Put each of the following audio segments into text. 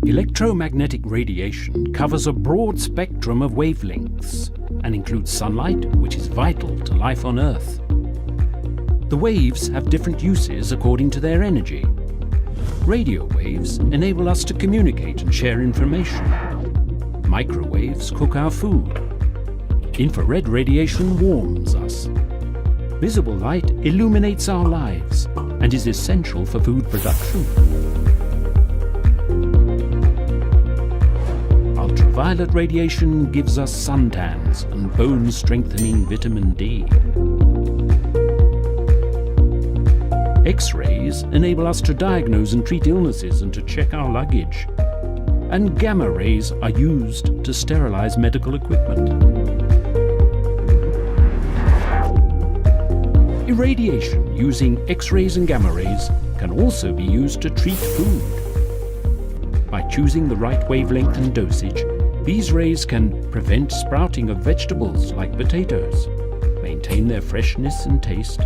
Electromagnetic radiation covers a broad spectrum of wavelengths and includes sunlight, which is vital to life on Earth. The waves have different uses according to their energy. Radio waves enable us to communicate and share information. Microwaves cook our food. Infrared radiation warms us. Visible light illuminates our lives and is essential for food production. Ultraviolet radiation gives us suntans and bone-strengthening vitamin D. X-rays enable us to diagnose and treat illnesses and to check our luggage. And gamma rays are used to sterilize medical equipment. Irradiation using X-rays and gamma rays can also be used to treat food. By choosing the right wavelength and dosage, these rays can prevent sprouting of vegetables like potatoes, maintain their freshness and taste,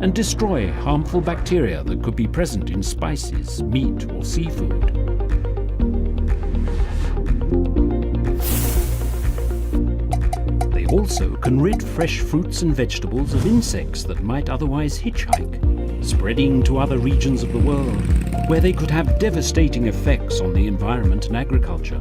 and destroy harmful bacteria that could be present in spices, meat, or seafood. They also can rid fresh fruits and vegetables of insects that might otherwise hitchhike, spreading to other regions of the world, where they could have devastating effects on the environment and agriculture.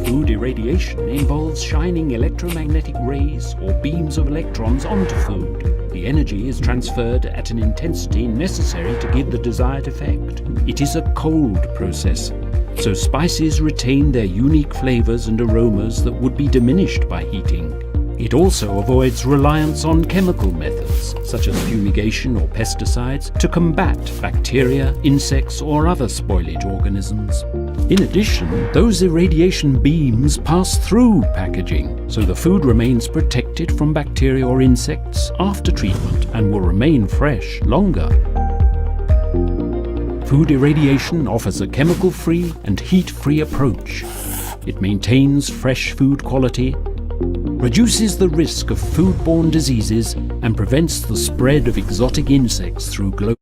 Food irradiation involves shining electromagnetic rays or beams of electrons onto food. The energy is transferred at an intensity necessary to give the desired effect. It is a cold process, so spices retain their unique flavors and aromas that would be diminished by heating. It also avoids reliance on chemical methods, such as fumigation or pesticides, to combat bacteria, insects, or other spoilage organisms. In addition, those irradiation beams pass through packaging, so the food remains protected from bacteria or insects after treatment and will remain fresh longer. Food irradiation offers a chemical-free and heat-free approach. It maintains fresh food quality, reduces the risk of foodborne diseases, and prevents the spread of exotic insects through global